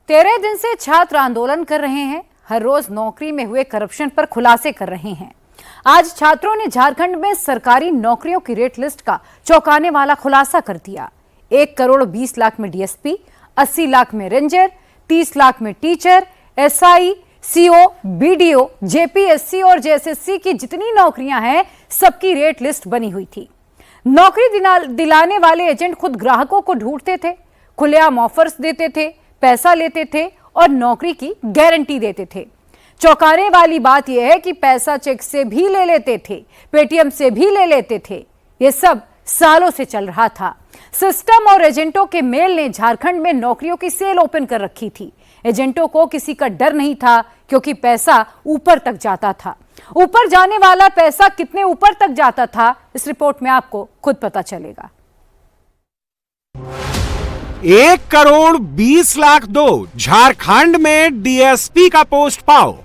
13 दिन से छात्र आंदोलन कर रहे हैं। हर रोज नौकरी में हुए करप्शन पर खुलासे कर रहे हैं। आज छात्रों ने झारखंड में सरकारी नौकरियों की रेट लिस्ट का चौंकाने वाला खुलासा कर दिया। 1 करोड़ 20 लाख में डीएसपी, 80 लाख में रेंजर, 30 लाख में teacher, SI, CO, BDO, JPSC और जेएसएससी की जितनी नौकरियां हैं सबकी रेट लिस्ट बनी हुई थी। नौकरी दिलाने वाले एजेंट खुद ग्राहकों को ढूंढते थे, खुलेआम ऑफर्स देते थे, पैसा लेते थे और नौकरी की गारंटी देते थे। चौंकाने वाली बात यह है कि पैसा चेक से भी ले लेते थे, पेटीएम से भी ले लेते थे। यह सब सालों से चल रहा था। सिस्टम और एजेंटों के मेल ने झारखंड में नौकरियों की सेल ओपन कर रखी थी। एजेंटों को किसी का डर नहीं था क्योंकि पैसा ऊपर तक जाता था। ऊपर जाने वाला पैसा कितने ऊपर तक जाता था, इस रिपोर्ट में आपको खुद पता चलेगा। 1 करोड़ 20 लाख दो, झारखंड में डीएसपी का पोस्ट पाओ।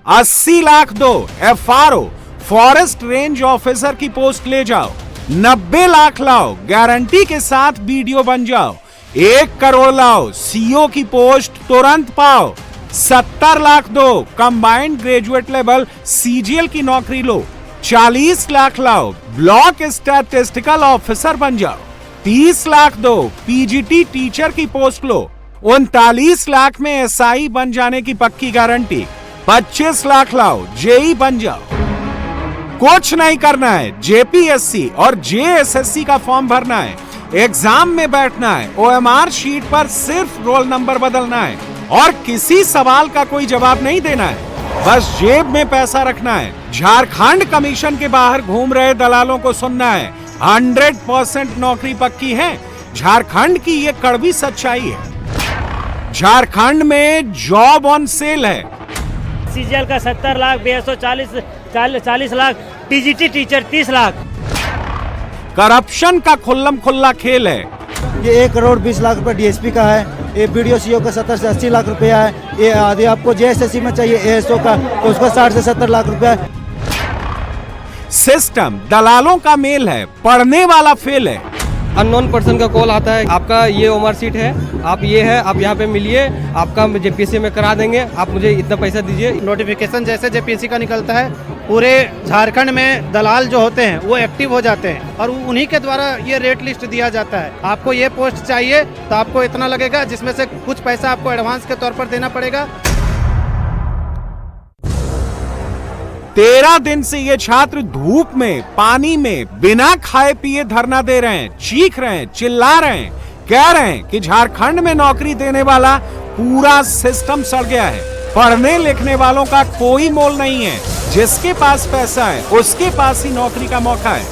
80 लाख दो, एफआरओ फॉरेस्ट रेंज ऑफिसर की पोस्ट ले जाओ। 90 लाख लाओ, गारंटी के साथ बीडीओ बन जाओ। 1 करोड़ लाओ, सीओ की पोस्ट तुरंत पाओ। 70 लाख दो, कंबाइंड ग्रेजुएट लेवल सीजीएल की नौकरी लो। 40 लाख लाओ, ब्लॉक स्टैटिस्टिकल ऑफिसर बन जाओ। 30 लाख दो, पीजीटी टीचर की पोस्ट लो। 39 लाख में एसआई बन जाने की पक्की गारंटी। 25 लाख लाओ, जेई बन जाओ। कुछ नहीं करना है, जेपीएससी और जेएसएससी का फॉर्म भरना है, एग्जाम में बैठना है, ओएमआर शीट पर सिर्फ रोल नंबर बदलना है और किसी सवाल का कोई जवाब नहीं देना है। बस जेब में पैसा रखना है। झारखंड कमीशन के बाहर घूम रहे दलालों को सुनना है। 100% नौकरी पक्की है। झारखंड की ये कड़वी सच्चाई है। झारखंड में जॉब ऑन सेल है। सीजीएल का 70 lakh, BSO 40 lakh, PGT teacher 30 lakh. Corruption का खुल्लम खुल्ला खेल है। ये 1 करोड़ 20 लाख रुपए डीएसपी का है। ये बीडीओ सीओ का 70 से 80 लाख रुपया है। ये आदि आपको जेएसएससी में चाहिए एएसओ का, तो उसका 60 से 70 लाख रुपया है। सिस्टम दलालों का मेल है, पढ़ने वाला फेल है। अननोन पर्सन का कॉल आता है, आपका ये ओमआर सीट है, आप ये है, आप यहाँ पे मिलिए, आपका जेपीएससी में करा देंगे, आप मुझे इतना पैसा दीजिए। नोटिफिकेशन जैसे जेपीएससी का निकलता है, पूरे झारखंड में दलाल जो होते हैं वो एक्टिव हो जाते हैं और उन्हीं के द्वारा ये रेट लिस्ट दिया जाता है। आपको ये पोस्ट चाहिए तो आपको इतना लगेगा, जिसमें से कुछ पैसा आपको एडवांस के तौर पर देना पड़ेगा। 13 दिन से ये छात्र धूप में, पानी में, बिना खाए पिए धरना दे रहे हैं, चीख रहे हैं, चिल्ला रहे हैं, कह रहे हैं कि झारखंड में नौकरी देने वाला पूरा सिस्टम सड़ गया है। पढ़ने लिखने वालों का कोई मोल नहीं है। जिसके पास पैसा है उसके पास ही नौकरी का मौका है।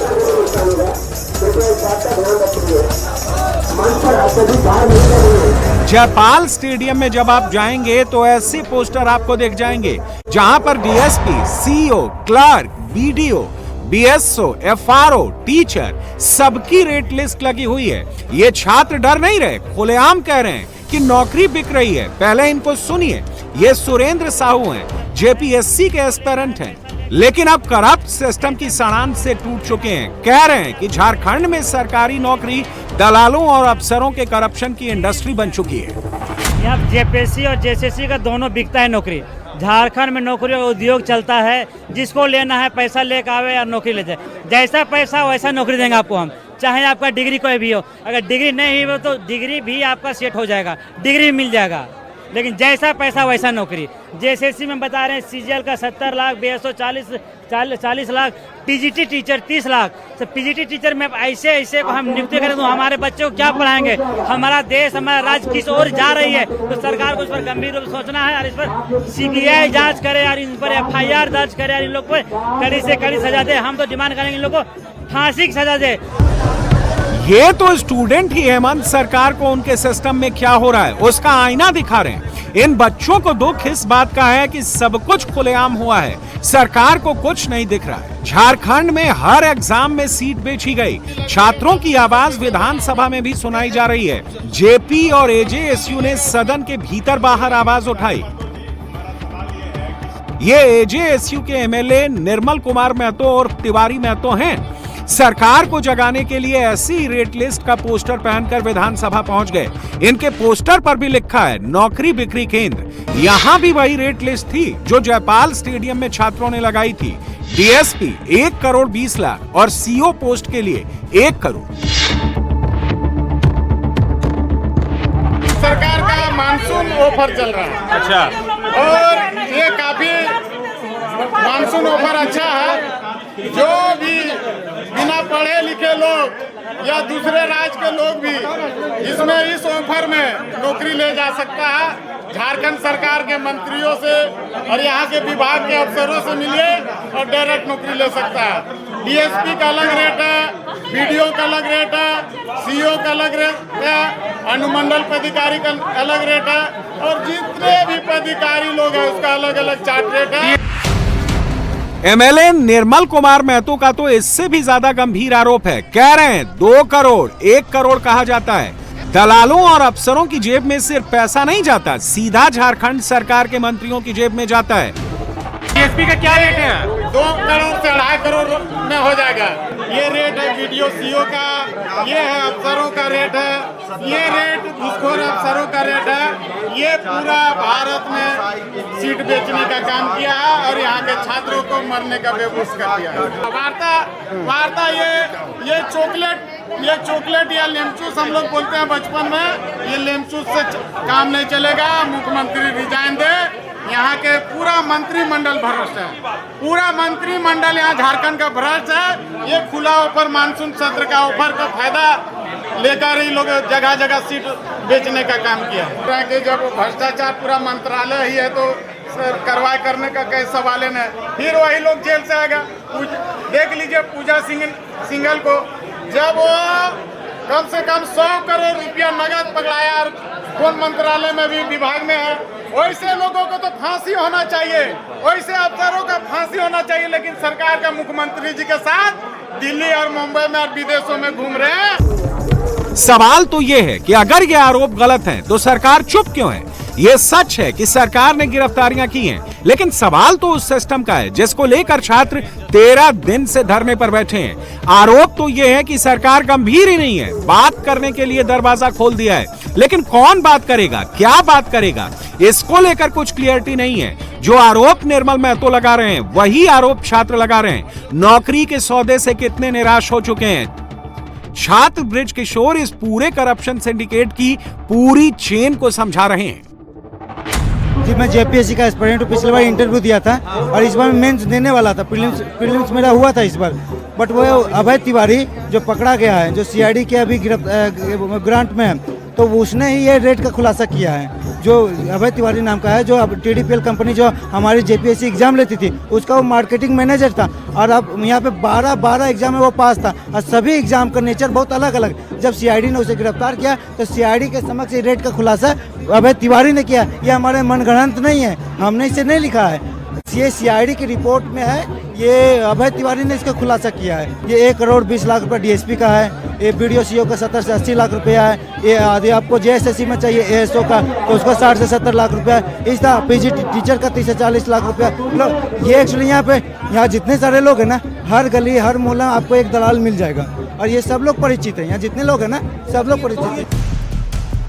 जयपाल स्टेडियम में जब आप जाएंगे तो ऐसे पोस्टर आपको दिख जाएंगे जहां पर DSP, CO, clerk, BDO, BSO, FRO, teacher सबकी रेट लिस्ट लगी हुई है। ये छात्र डर नहीं रहे, खुलेआम कह रहे हैं कि नौकरी बिक रही है। पहले इनको सुनिए। ये सुरेंद्र साहू हैं, जेपीएससी के एस्पिरेंट हैं, लेकिन अब करप्ट सिस्टम की सड़ान से टूट चुके हैं। कह रहे हैं कि झारखंड में सरकारी नौकरी दलालों और अफसरों के करप्शन की इंडस्ट्री बन चुकी है। यहाँ जेपीएससी और जेएसएससी का दोनों बिकता है नौकरी। झारखंड में नौकरी और उद्योग चलता है। जिसको लेना है पैसा लेकर आवे या नौकरी ले जाए। जैसा पैसा वैसा नौकरी देंगे आपको हम, चाहे आपका डिग्री कोई भी हो। अगर डिग्री नहीं हो तो डिग्री भी आपका सेट हो जाएगा, डिग्री मिल जाएगा, लेकिन जैसा पैसा वैसा नौकरी। जेएसएससी में बता रहे हैं सीजीएल का 70 lakh, BSO 40 lakh, PGT teacher 30 lakh. तो पीजीटी टीचर में ऐसे को हम नियुक्ति करें तो हमारे बच्चों को क्या पढ़ाएंगे? हमारा देश, हमारा राज्य किस ओर जा रही है? तो सरकार को इस पर गंभीर रूप से सोचना है और इस पर सीबीआई जांच करे और इन पर एफआईआर दर्ज करे और इन लोग को कड़ी से कड़ी सजा दे। हम तो डिमांड करेंगे इन लोग को फांसी की सजा दे। ये तो स्टूडेंट ही हेमंत सरकार को उनके सिस्टम में क्या हो रहा है उसका आईना दिखा रहे हैं। इन बच्चों को दुख इस बात का है कि सब कुछ खुलेआम हुआ है, सरकार को कुछ नहीं दिख रहा है। झारखंड में हर एग्जाम में सीट बेची गई। छात्रों की आवाज विधानसभा में भी सुनाई जा रही है। जेपी और एजेएसयू ने सदन के भीतर बाहर आवाज उठाई। ये एजेएसयू के एमएलए निर्मल कुमार महतो और तिवारी महतो हैं। सरकार को जगाने के लिए ऐसी रेट लिस्ट का पोस्टर पहनकर विधानसभा पहुंच गए। इनके पोस्टर पर भी लिखा है नौकरी बिक्री केंद्र। यहां भी वही रेट लिस्ट थी जो जयपाल स्टेडियम में छात्रों ने लगाई थी। डीएसपी 1 करोड़ 20 लाख और सीओ पोस्ट के लिए 1 करोड़। सरकार का मानसून ऑफर चल रहा है। अच्छा, और ये काफी मानसून ऑफर अच्छा है। जो भी बिना पढ़े लिखे लोग या दूसरे राज्य के लोग भी इसमें इस ऑफर में नौकरी ले जा सकता है। झारखंड सरकार के मंत्रियों से और यहाँ के विभाग के अफसरों से मिलिए और डायरेक्ट नौकरी ले सकता है। डीएसपी का अलग रेट है, बीडीओ का अलग रेट है, सीओ का अलग रेट है, अनुमंडल पदाधिकारी का अलग रेट है और जितने भी पदाधिकारी लोग हैं उसका अलग अलग चार्ट रेट है। एमएलए निर्मल कुमार महतो का तो इससे भी ज्यादा गंभीर आरोप है। कह रहे हैं 2 करोड़ 1 करोड़ कहा जाता है। दलालों और अफसरों की जेब में सिर्फ पैसा नहीं जाता, सीधा झारखंड सरकार के मंत्रियों की जेब में जाता है। डीएसपी का क्या रेट है? 2 करोड़ से 2.5 करोड़ में हो जाएगा। ये रेट है वीडियो सीओ का, ये है अफसरों का रेट है, ये रेट घूसखोर अफसरों का रेट है। ये पूरा भारत में सीट बेचने का काम किया है और यहाँ के छात्रों को मरने का बेबूस कर दिया है। वार्ता ये चॉकलेट या लेमचूस हम लोग बोलते हैं बचपन में, ये लेमचूस से काम नहीं चलेगा। मुख्यमंत्री रिजाइन दे। यहाँ के पूरा मंत्रिमंडल भ्रष्ट है, पूरा मंत्रिमंडल यहाँ झारखंड का भ्रष्ट है। ये खुला ऑफर मानसून सत्र का ऑफर का फायदा लेकर ही लोग जगह जगह सीट बेचने का काम किया है। कि जब भ्रष्टाचार पूरा मंत्रालय ही है तो कार्रवाई करने का कई सवाल है। फिर वही लोग जेल से आएगा। देख लीजिए पूजा सिंघल को, जब वो कम से कम 100 करोड़ रुपया नगद पकड़ाया और कौन मंत्रालय में भी विभाग में है, वैसे लोगों को तो फांसी होना चाहिए, वैसे अफसरों का फांसी होना चाहिए। लेकिन सरकार का मुख्यमंत्री जी के साथ दिल्ली और मुंबई में और विदेशों में घूम रहे हैं। सवाल तो ये है कि अगर ये आरोप गलत हैं तो सरकार चुप क्यों है? ये सच है कि सरकार ने गिरफ्तारियां की हैं, लेकिन सवाल तो उस सिस्टम का है जिसको लेकर छात्र 13 दिन से धरने पर बैठे हैं। आरोप तो ये है कि सरकार गंभीर ही नहीं है, बात करने के लिए दरवाजा खोल दिया है, लेकिन कौन बात करेगा, क्या बात करेगा, इसको लेकर कुछ क्लियरिटी नहीं है। जो आरोप निर्मल महतो लगा रहे हैं वही आरोप छात्र लगा रहे हैं। नौकरी के सौदे से कितने निराश हो चुके हैं। छात्र ब्रिज किशोर इस पूरे करप्शन सिंडिकेट की पूरी चेन को समझा रहे हैं। जी, मैं जेपीएससी का एस्पिरेंट हूँ। पिछले बार इंटरव्यू दिया था और इस बार मेंस देने वाला था। प्रीलिम्स मेरा हुआ था इस बार, बट वो अभय तिवारी जो पकड़ा गया है, जो सीआईडी के अभी ग्रांट में है, तो उसने ही ये रेट का खुलासा किया है। जो अभय तिवारी नाम का है, जो अब टीडीपीएल कंपनी जो हमारी जेपीएससी एग्जाम लेती थी, उसका वो मार्केटिंग मैनेजर था और अब यहाँ पे 12 एग्जाम में वो पास था और सभी एग्जाम का नेचर बहुत अलग अलग। जब सीआईडी ने उसे गिरफ्तार किया तो सीआईडी के समक्ष रेट का खुलासा अभय तिवारी ने किया। ये हमारे मनगढ़ंत नहीं है, हमने इसे नहीं लिखा है, ये सीआईडी की रिपोर्ट में है। ये अभय तिवारी ने इसका खुलासा किया है। ये 1 करोड़ 20 लाख रुपया डीएसपी का है, ये बीडीओ सीओ का 70 से 80 लाख रुपया है। ये आदि आपको जेएसएससी में चाहिए एएसओ का तो उसका 60 से 70 लाख रुपया। इस तरह पीजी टीचर का 30 से 40 लाख रुपया। मतलब ये एक्चुअली यहाँ जितने सारे लोग हैं ना, हर गली हर मोहल्ला आपको एक दलाल मिल जाएगा और ये सब लोग परिचित हैं। यहाँ जितने लोग हैं ना, सब लोग परिचित हैं।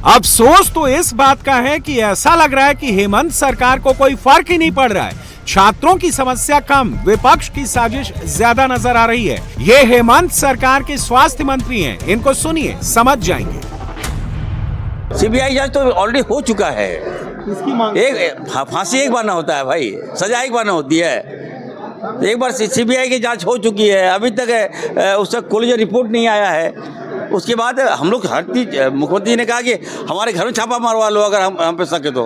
अफसोस तो इस बात का है कि ऐसा लग रहा है कि हेमंत सरकार को कोई फर्क ही नहीं पड़ रहा है। छात्रों की समस्या कम, विपक्ष की साजिश ज्यादा नजर आ रही है। ये हेमंत सरकार के स्वास्थ्य मंत्री हैं, इनको सुनिए, समझ जाएंगे। सीबीआई जांच तो ऑलरेडी हो चुका है। एक फांसी एक बार ना होता है भाई, सजा एक बार ना होती है। एक बार सीबीआई की जांच हो चुकी है, अभी तक उसका कोई रिपोर्ट नहीं आया है। उसके बाद हम लोग हर चीज, मुख्यमंत्री ने कहा कि हमारे घर में छापा मारवा लो अगर हम पे सके तो।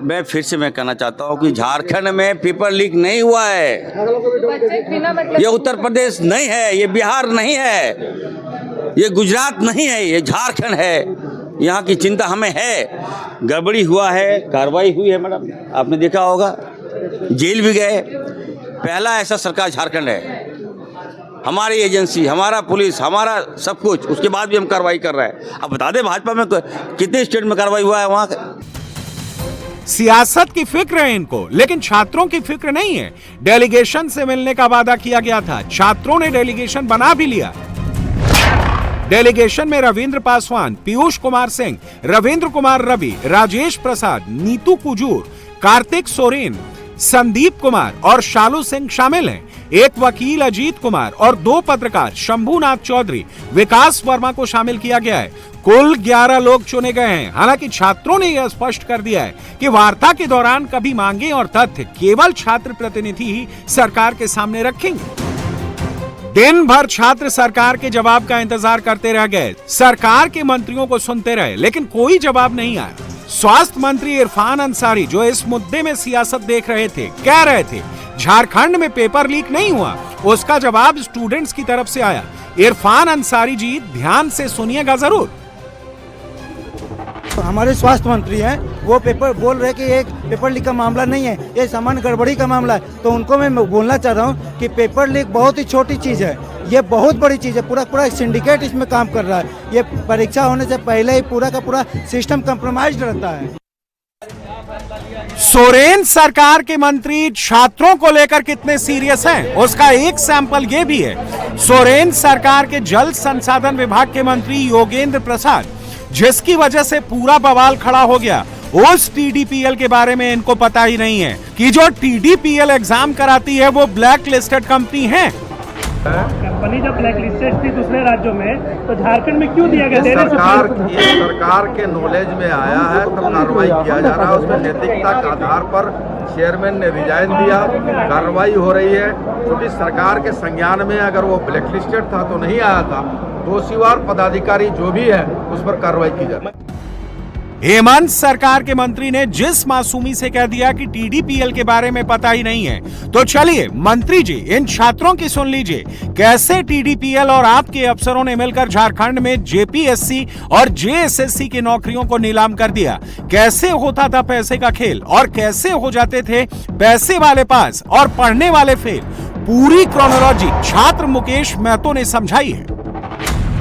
मैं फिर से मैं कहना चाहता हूँ कि झारखंड में पेपर लीक नहीं हुआ है। ये उत्तर प्रदेश नहीं है, ये बिहार नहीं है, ये गुजरात नहीं है, ये झारखंड है। यहाँ की चिंता हमें है। गड़बड़ी हुआ है, कार्रवाई हुई है मैडम, आपने देखा होगा, जेल भी गए। पहला ऐसा सरकार झारखंड है, हमारी एजेंसी, हमारा पुलिस, हमारा सब कुछ, उसके बाद भी हम कार्रवाई कर रहे हैं। अब बता दें भाजपा में कितने स्टेट में कार्रवाई हुआ है वहाँ। सियासत की फिक्र है इनको, लेकिन छात्रों की फिक्र नहीं है। डेलीगेशन से मिलने का वादा किया गया था, छात्रों ने डेलीगेशन बना भी लिया। डेलीगेशन में रविंद्र पासवान, पीयूष कुमार सिंह, रविंद्र कुमार रवि, राजेश प्रसाद, नीतू कुजूर, कार्तिक सोरेन, संदीप कुमार और शालू सिंह शामिल हैं। एक वकील अजीत कुमार और 2 पत्रकार शंभुनाथ चौधरी, विकास वर्मा को शामिल किया गया है। कुल 11 लोग चुने गए हैं। हालांकि छात्रों ने यह स्पष्ट कर दिया है कि वार्ता के दौरान कभी मांगे और तथ्य केवल छात्र प्रतिनिधि ही सरकार के सामने रखेंगे। दिन भर छात्र सरकार के जवाब का इंतजार करते रह गए, सरकार के मंत्रियों को सुनते रहे, लेकिन कोई जवाब नहीं आया। स्वास्थ्य मंत्री इरफान अंसारी, जो इस मुद्दे में सियासत देख रहे थे, कह रहे थे झारखंड में पेपर लीक नहीं हुआ। उसका जवाब स्टूडेंट्स की तरफ से आया। इरफान अंसारी जी, ध्यान से सुनिएगा जरूर। हमारे स्वास्थ्य मंत्री हैं, वो पेपर बोल रहे कि एक पेपर लीक का मामला नहीं है, ये सामान्य गड़बड़ी का मामला है। तो उनको मैं बोलना चाह रहा हूँ कि पेपर लीक बहुत ही छोटी चीज़ है, ये बहुत बड़ी चीज़ है। पूरा सिंडिकेट इसमें काम कर रहा है। ये परीक्षा होने से पहले ही पूरा का पूरा सिस्टम कॉम्प्रोमाइज्ड रहता है। सोरेन सरकार के मंत्री छात्रों को लेकर कितने सीरियस हैं, उसका एक सैंपल ये भी है। सोरेन सरकार के जल संसाधन विभाग के मंत्री योगेंद्र प्रसाद, जिसकी वजह से पूरा बवाल खड़ा हो गया, उस टीडीपीएल के बारे में इनको पता ही नहीं है कि जो टीडीपीएल एग्जाम कराती है वो ब्लैक लिस्टेड कंपनी है। कंपनी जब ब्लैक लिस्टेड थी दूसरे राज्यों में, तो झारखंड में क्यों दिया गया? सरकार के नॉलेज में आया है तो कार्रवाई किया जा रहा है। उसमें नैतिकता के आधार पर चेयरमैन ने रिजाइन दिया, कार्रवाई हो रही है। क्योंकि सरकार के संज्ञान में अगर वो ब्लैक लिस्टेड था तो नहीं आया था, दोषीवार पदाधिकारी जो भी है उस पर कार्रवाई की जाए। हेमंत सरकार के मंत्री ने जिस मासूमी से कह दिया कि टीडीपीएल के बारे में पता ही नहीं है, तो चलिए मंत्री जी, इन छात्रों की सुन लीजिए। कैसे टीडीपीएल और आपके अफसरों ने मिलकर झारखंड में जेपीएससी और जेएसएससी की नौकरियों को नीलाम कर दिया। कैसे होता था पैसे का खेल और कैसे हो जाते थे पैसे वाले पास और पढ़ने वाले फेल। पूरी क्रोनोलॉजी छात्र मुकेश महतो ने समझाई है।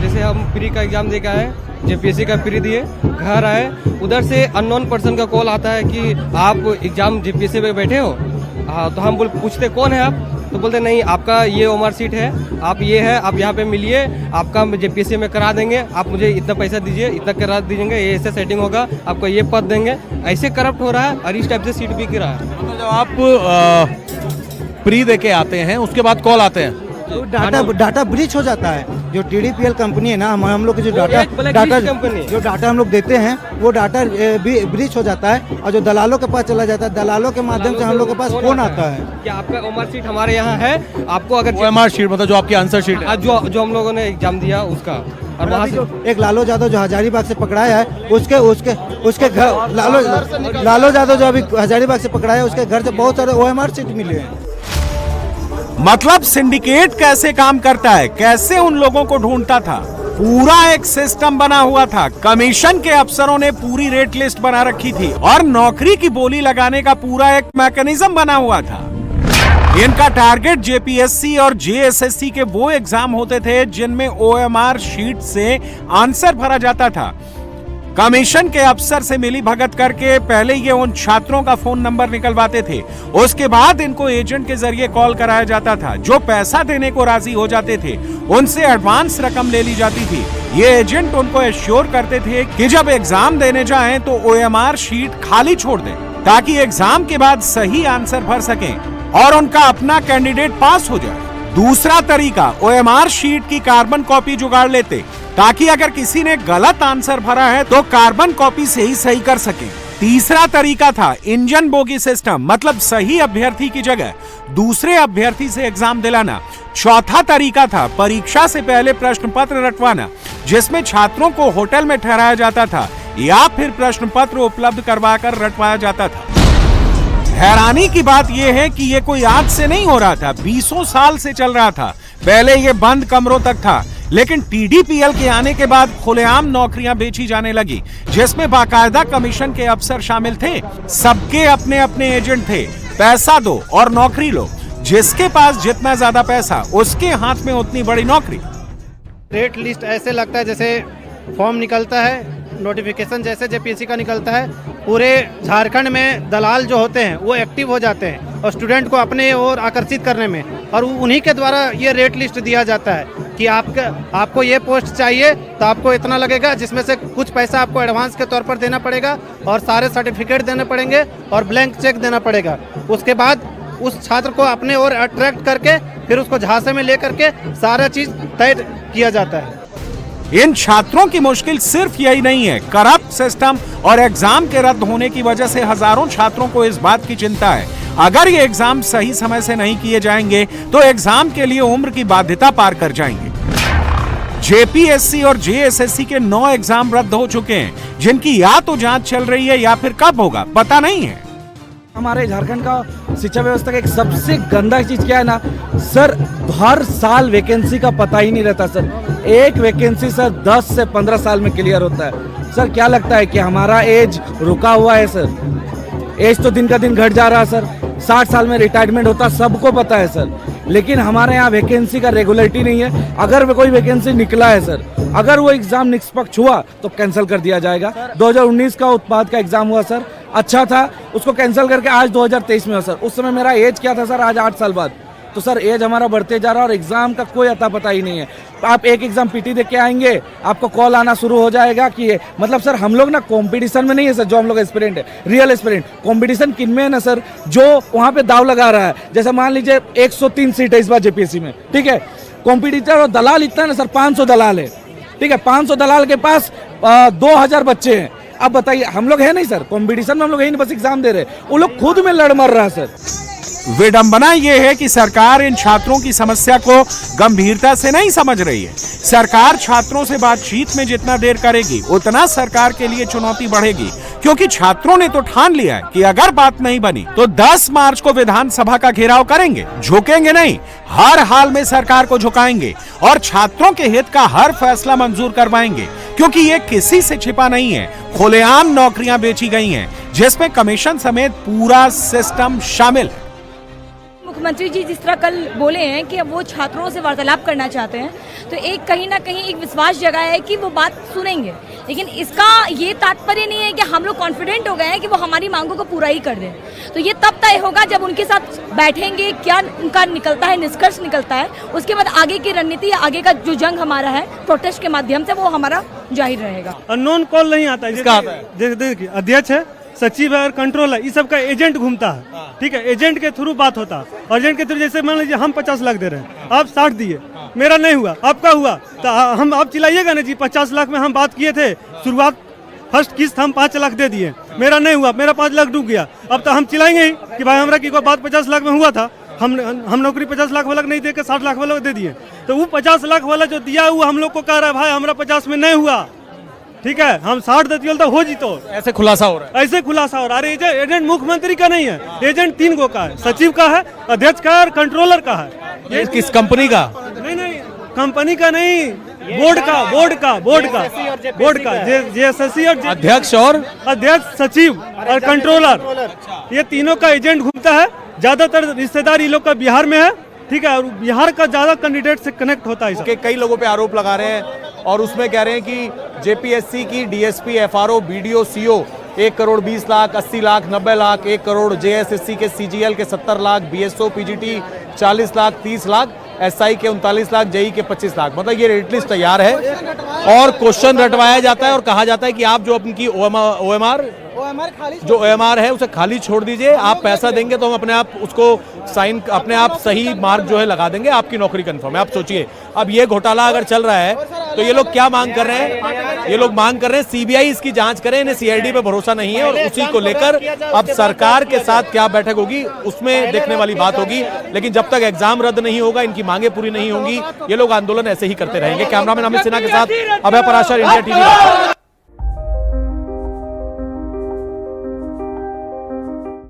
जैसे हम प्री का एग्जाम दे के आए, जेपीएससी का प्री दिए, घर आए, उधर से अननोन पर्सन का कॉल आता है कि आप एग्जाम जेपीएससी में बैठे हो। तो हम पूछते कौन है आप, तो बोलते नहीं, आपका ये ओमआर सीट है, आप ये है, आप यहाँ पे मिलिए, आपका जेपीएससी में करा देंगे, आप मुझे इतना पैसा दीजिए, इतना करा दीजिएगा, ये ऐसे सेटिंग होगा, आपको ये पद देंगे। ऐसे करप्ट हो रहा है और इस टाइप से सीट भी गिरा है। तो जब आप प्री दे के आते हैं उसके बाद कॉल आते हैं तो डाटा ब्रीच हो जाता है। जो टीडीपीएल कंपनी है ना, हम लोग के जो डाटा हम लोग देते हैं वो डाटा ब्रीच हो जाता है और जो दलालों के पास चला जाता है, दलालों के माध्यम से हम लोग के पास फोन आता है कि आपका ओमआर सीट हमारे यहाँ है, आपको अगर ओएमआर शीट मतलब जो आपकी आंसर शीट है, जो हम लोगों ने एग्जाम दिया उसका। और वहाँ से एक लालू यादव जो हजारीबाग से पकड़ाया है, उसके घर लालू यादव जो अभी हजारीबाग से पकड़ाया है, उसके घर से बहुत सारे ओएमआर सीट मिले हैं। मतलब सिंडिकेट कैसे काम करता है, कैसे उन लोगों को ढूंढता था, पूरा एक सिस्टम बना हुआ था। कमीशन के अफसरों ने पूरी रेट लिस्ट बना रखी थी और नौकरी की बोली लगाने का पूरा एक मैकेनिज्म बना हुआ था। इनका टारगेट जेपीएससी और जेएसएससी के वो एग्जाम होते थे जिनमें ओएमआर शीट से आंसर भरा जाता था। कमीशन के अफसर से मिली भगत करके पहले ये उन छात्रों का फोन नंबर निकलवाते थे, उसके बाद इनको एजेंट के जरिए कॉल कराया जाता था। जो पैसा देने को राजी हो जाते थे उनसे एडवांस रकम ले ली जाती थी। ये एजेंट उनको एश्योर करते थे कि जब एग्जाम देने जाएं तो ओएमआर शीट खाली छोड़ दें, ताकि एग्जाम के बाद सही आंसर भर सकें और उनका अपना कैंडिडेट पास हो जाए। दूसरा तरीका, ओएमआर शीट की कार्बन कॉपी जुगाड़ लेते, ताकि अगर किसी ने गलत आंसर भरा है तो कार्बन कॉपी से ही सही कर सके। तीसरा तरीका था इंजन बोगी सिस्टम, मतलब सही अभ्यर्थी की जगह दूसरे अभ्यर्थी से एग्जाम दिलाना। चौथा तरीका था परीक्षा से पहले प्रश्न पत्र रटवाना, जिसमें छात्रों को होटल में ठहराया जाता था या फिर प्रश्न पत्र उपलब्ध करवाकर रटवाया जाता था। हैरानी की बात यह है कि ये कोई आज से नहीं हो रहा था, 20 साल से चल रहा था। पहले ये बंद कमरों तक था, लेकिन टीडीपीएल के आने के बाद खुलेआम नौकरियां बेची जाने लगी, जिसमें बाकायदा कमीशन के अफसर शामिल थे। सबके अपने अपने एजेंट थे। पैसा दो और नौकरी लो, जिसके पास जितना ज्यादा पैसा उसके हाथ में उतनी बड़ी नौकरी। रेट लिस्ट ऐसे लगता है जैसे फॉर्म निकलता है, नोटिफिकेशन जैसे जेपीएससी का निकलता है, पूरे झारखंड में दलाल जो होते हैं वो एक्टिव हो जाते हैं और स्टूडेंट को अपने ओर आकर्षित करने में, और उन्हीं के द्वारा ये रेट लिस्ट दिया जाता है कि आपको ये पोस्ट चाहिए तो आपको इतना लगेगा, जिसमें से कुछ पैसा आपको एडवांस के तौर पर देना पड़ेगा और सारे सर्टिफिकेट देने पड़ेंगे और ब्लैंक चेक देना पड़ेगा। उसके बाद उस छात्र को अपने ओर अट्रैक्ट करके फिर उसको झांसे में लेकर के सारा चीज तय किया जाता है। इन छात्रों की मुश्किल सिर्फ यही नहीं है, करप्ट सिस्टम और एग्जाम के रद्द होने की वजह से हजारों छात्रों को इस बात की चिंता है। अगर ये एग्जाम सही समय से नहीं किए जाएंगे तो एग्जाम के लिए उम्र की बाध्यता पार कर जाएंगे। जेपीएससी और जेएसएससी के 9 एग्जाम रद्द हो चुके हैं, जिनकी या तो जांच चल रही है या फिर कब होगा पता नहीं है। हमारे झारखंड का शिक्षा व्यवस्था का एक सबसे गंदा चीज क्या है ना सर, हर साल वैकेंसी का पता ही नहीं रहता सर। एक वैकेंसी सर 10 से 15 साल में क्लियर होता है। सर क्या लगता है कि हमारा एज रुका हुआ है सर? एज तो दिन का दिन घट जा रहा है सर। 60 साल में रिटायरमेंट होता सबको पता है सर, लेकिन हमारे यहाँ वैकेंसी का रेगुलरिटी नहीं है। अगर कोई वैकेंसी निकला है सर, अगर वो एग्जाम निष्पक्ष हुआ तो कैंसिल कर दिया जाएगा। 2019 का उत्पाद का एग्जाम हुआ सर, अच्छा था, उसको कैंसिल करके आज 2023 में हुआ सर। उस समय मेरा एज क्या था सर, आज 8 साल बाद। तो सर एज हमारा बढ़ते जा रहा है और एग्जाम का कोई अता पता ही नहीं है। आप एक एग्जाम पीटी दे के आएंगे, आपको कॉल आना शुरू हो जाएगा कि मतलब सर हम लोग ना कंपटीशन में नहीं है सर। जो हम लोग एस्पिरेंट है, रियल एस्पिरेंट, कंपटीशन किन में है ना सर, जो वहां पे दाव लगा रहा है। जैसे मान लीजिए 103 सीट है इस बार जेपीएससी में, ठीक है। कॉम्पिटिटर और दलाल इतना है ना सर, 500 दलाल है, ठीक है। 500 दलाल के पास 2000 बच्चे हैं। अब बताइए, हम लोग है नहीं सर कंपटीशन में, हम लोग है नहीं, बस एग्जाम दे रहे। वो लोग खुद में लड़ मर रहा है सर। विडंबना यह है कि सरकार इन छात्रों की समस्या को गंभीरता से नहीं समझ रही है। सरकार छात्रों से बातचीत में जितना देर करेगी उतना सरकार के लिए चुनौती बढ़ेगी, क्योंकि छात्रों ने तो ठान लिया है कि अगर बात नहीं बनी तो 10 मार्च को विधानसभा का घेराव करेंगे। झुकेंगे नहीं, हर हाल में सरकार को झुकाएंगे और छात्रों के हित का हर फैसला मंजूर करवाएंगे, क्योंकि ये किसी से छिपा नहीं है। खुलेआम नौकरियां बेची गई हैं, जिसमें कमीशन समेत पूरा सिस्टम शामिल। मुख्यमंत्री जी जिस तरह कल बोले हैं कि वो छात्रों से वार्तालाप करना चाहते हैं, तो एक कहीं ना कहीं एक विश्वास जगा है कि वो बात सुनेंगे। लेकिन इसका ये तात्पर्य नहीं है कि हम लोग कॉन्फिडेंट हो गए हैं कि वो हमारी मांगों को पूरा ही कर दें। तो ये तब तय होगा जब उनके साथ बैठेंगे, क्या उनका निकलता है, निष्कर्ष निकलता है। उसके बाद आगे की रणनीति, आगे का जो जंग हमारा है प्रोटेस्ट के माध्यम से, वो हमारा जाहिर रहेगा। अननोन कॉल नहीं आता है। देखिए अध्यक्ष है, सचिव है और कंट्रोल है, इस सब का एजेंट घूमता है, ठीक है। एजेंट के थ्रू बात होता है और एजेंट के थ्रू, जैसे मान लीजिए हम 50 लाख दे रहे हैं, आप 60 दिए, मेरा नहीं हुआ, आपका हुआ, तो हम आप चिल्लाइएगा ना जी 50 लाख में हम बात किए थे, शुरुआत फर्स्ट किस्त हम 5 लाख दे दिए, मेरा नहीं हुआ, मेरा 5 लाख डूब गया। अब तो हम चिल्लाएंगे ही कि भाई हमारा की कोई बात 50 लाख में हुआ था, हम नौकरी 50 लाख वाला नहीं दे के 60 लाख वाला को दे दिए। तो वो 50 लाख वाला जो दिया हुआ हम लोग को कह रहा है भाई हमारा 50 में नहीं हुआ, ठीक है, हम 60 देती तो हो जीतो। ऐसे खुलासा हो रहा है, ऐसे खुलासा हो रहा है। एजेंट मुख्यमंत्री का नहीं है, एजेंट 3 गो का है, सचिव का है, अध्यक्ष का है और कंट्रोलर का है। ये किस कंपनी का? नहीं, कंपनी का नहीं, बोर्ड का जेएसएससी और अध्यक्ष और सचिव और कंट्रोलर, ये तीनों का एजेंट घूमता है। ज्यादातर रिश्तेदार ये लोग का बिहार में है, ठीक है, और बिहार का ज्यादा कैंडिडेट से कनेक्ट होता है। कई लोगों पे आरोप लगा रहे हैं और उसमें कह रहे हैं कि जेपीएससी की DSP, FRO, BDO, CO 1 crore 20 lakh, 80 lakh, 90 lakh, 1 crore, JSSC के सीजीएल के 70 lakh, BSO, PGT 40 lakh, 30 lakh, SI के 39 लाख, जेई के 25 लाख। मतलब ये रेट लिस्ट तैयार है और क्वेश्चन रटवाया जाता है और कहा जाता है कि आप जो अपनी ओएमआर है उसे खाली छोड़ दीजिए, आप पैसा देंगे तो हम अपने आप उसको साइन, अपने आप सही मार्क जो है लगा देंगे, आपकी नौकरी कंफर्म है। आप सोचिए, अब ये घोटाला अगर चल रहा है तो ये लोग क्या मांग कर रहे हैं? ये लोग मांग कर रहे हैं सीबीआई इसकी जांच करे, इन्हें सीआईडी पे भरोसा नहीं है और उसी को लेकर अब सरकार के साथ क्या बैठक होगी उसमें देखने वाली बात होगी। लेकिन जब तक एग्जाम रद्द नहीं होगा, इनकी मांगे पूरी नहीं होंगी, ये लोग आंदोलन ऐसे ही करते रहेंगे। कैमरामैन अमित सिन्हा के साथ अभय पराशर, इंडिया टीवी।